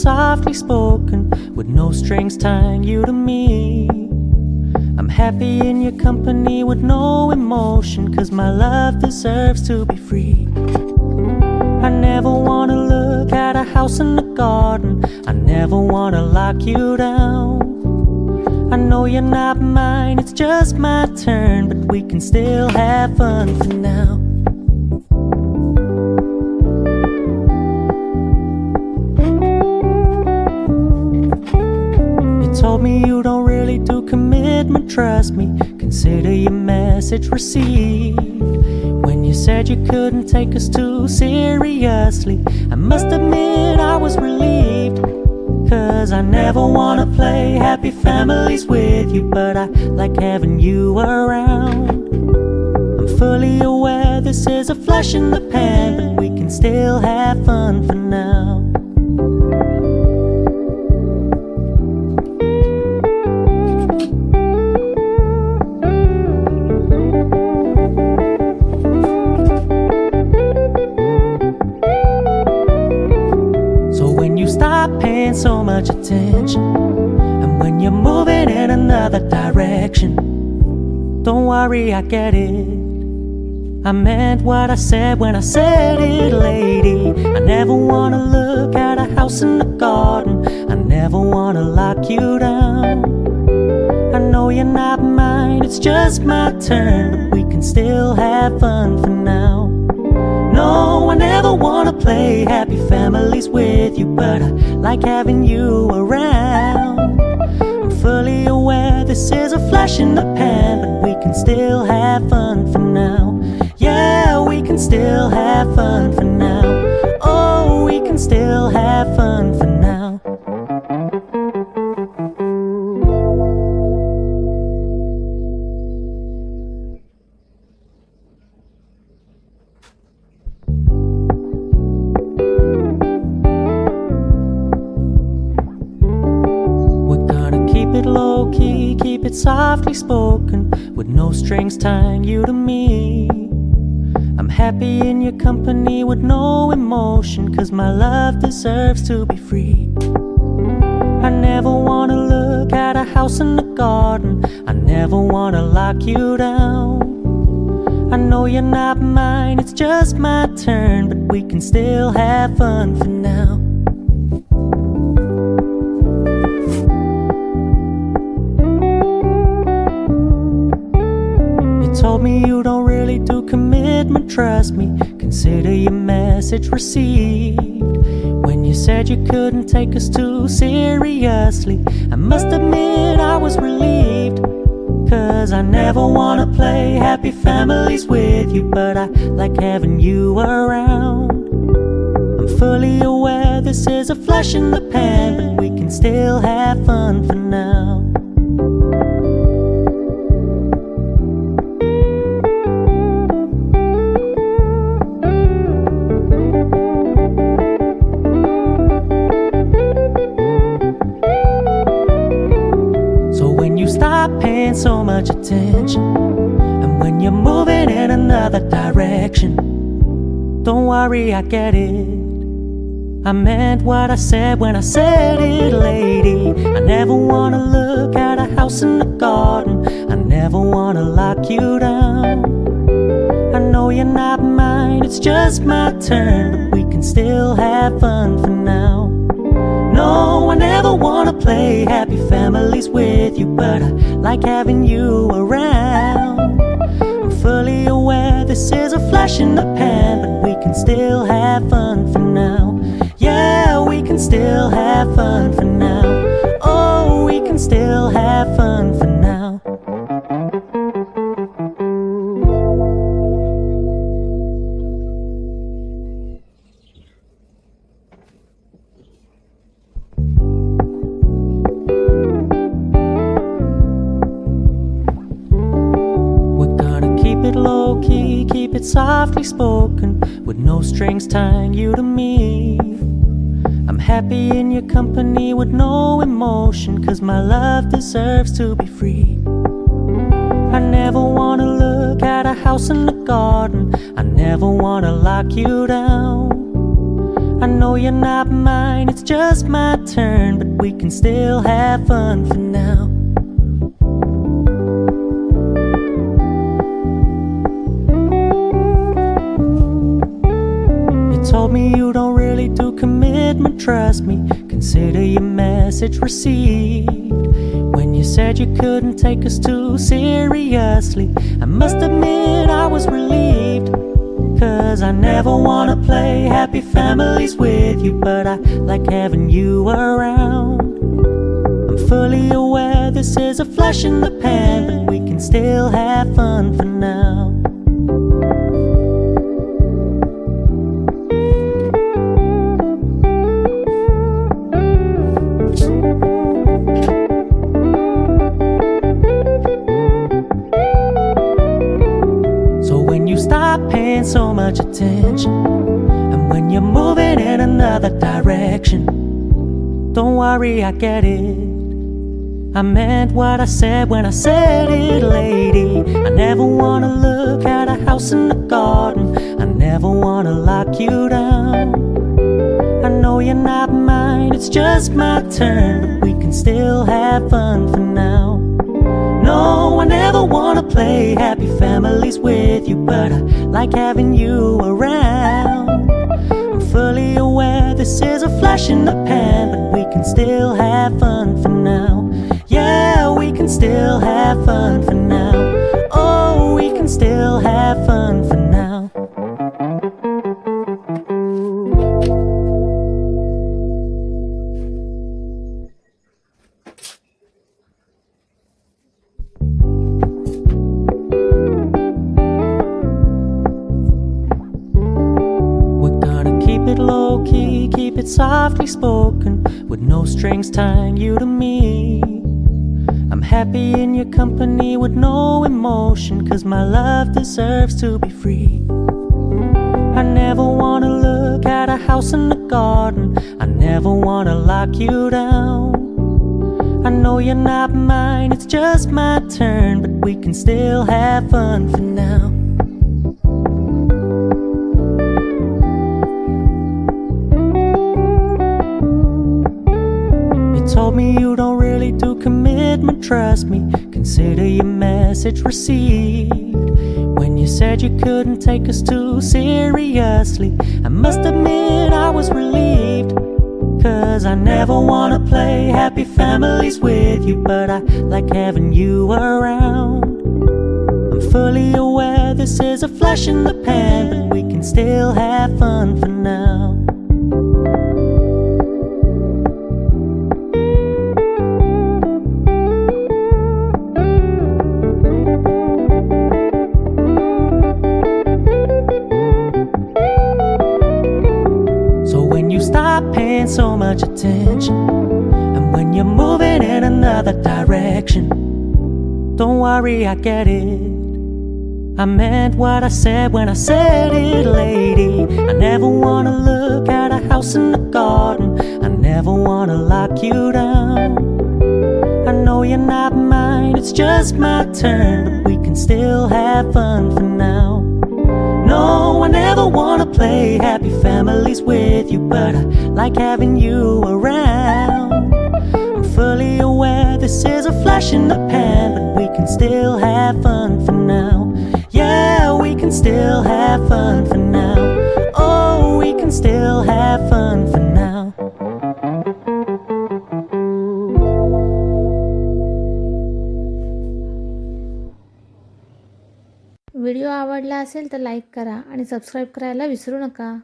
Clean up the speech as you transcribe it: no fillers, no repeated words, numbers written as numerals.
softly spoken, with no strings tying you to me. I'm happy in your company with no emotion, 'cause my love deserves to be free. I never wanna look at a house in the garden, I never wanna lock you down. I know you're not mine, it's just my turn, but we can still have fun for now. Told me you don't really do commitment, trust me, consider your message received. When you said you couldn't take us too seriously, I must admit I was relieved. 'Cause I never wanna play happy families with you, but I like having you around. I'm fully aware this is a flash in the pan, but we can still have fun for now. So much attention, and when you're moving in another direction, don't worry, I get it. I meant what I said when I said it, lady. I never wanna look at a house in the garden, I never wanna lock you down. I know you're not mine, it's just my turn, but we can still have fun for now. No, I never wanna play happy families with you, but I like having you around. I'm fully aware this is a flash in the pan, but we can still have fun for now. Yeah, we can still have fun for now. Oh, we can still have fun for now. Low-key, keep it softly spoken, with no strings tying you to me. I'm happy in your company with no emotion, 'cause my love deserves to be free. I never wanna look at a house in the garden, I never wanna lock you down. I know you're not mine, it's just my turn, but we can still have fun for now. Told me you don't really do commitment, trust me, consider your message received. When you said you couldn't take us too seriously, I must admit I was relieved. 'Cause I never wanna play happy families with you, but I like having you around. I'm fully aware this is a flash in the pan, but we can still have fun for now. Stop paying so much attention, and when you're moving in another direction, don't worry, I get it. I meant what I said when I said it, lady. I never wanna look at a house in the garden, I never wanna lock you down. I know you're not mine, it's just my turn, but we can still have fun for now. No, I never wanna play happy families with you, but I like having you around. I'm fully aware this is a flash in the pan, but we can still have fun for now. Yeah, we can still have fun for now. Oh, we can still have fun for now. Low-key, keep it softly spoken, with no strings tying you to me. I'm happy in your company with no emotion, 'cause my love deserves to be free. I never wanna look at a house in the garden, I never wanna lock you down. I know you're not mine, it's just my turn, but we can still have fun for now. You told me you don't really do commitment, trust me, consider your message received. When you said you couldn't take us too seriously, I must admit I was relieved. 'Cause I never wanna play happy families with you, but I like having you around. I'm fully aware this is a flash in the pan, but we can still have fun for now. Stop paying so much attention, and when you're moving in another direction, don't worry, I get it. I meant what I said when I said it, lady. I never wanna look at a house in the garden, I never wanna lock you down. I know you're not mine, it's just my turn, but we can still have fun for now. No, I never wanna play happy families with you, but I like having you around. I'm fully aware this is a flash in the pan, but we can still have fun for now. Yeah, we can still have fun for now. Oh, we can still have fun for now. Low-key, keep it softly spoken, with no strings tying you to me. I'm happy in your company with no emotion, 'cause my love deserves to be free. I never wanna look at a house in the garden, I never wanna lock you down. I know you're not mine, it's just my turn, but we can still have fun for now. Told me you don't really do commitment, trust me, consider your message received. When you said you couldn't take us too seriously, I must admit I was relieved. 'Cause I never wanna play happy families with you, but I like having you around. I'm fully aware this is a flash in the pan, but we can still have fun for now. Stop paying so much attention, and when you're moving in another direction, don't worry, I get it. I meant what I said when I said it, lady. I never wanna look at a house in the garden, I never wanna lock you down. I know you're not mine, it's just my turn, but we can still have fun for now. No, I never wanna play happy families with you, but I like having you around. I'm fully aware this is a flash in the pan, but we can still have fun for now. Yeah, we can still have fun for now. Oh, we can still have fun for now. Video आवडला असेल तर like करा आणि subscribe करायला विसरू नका.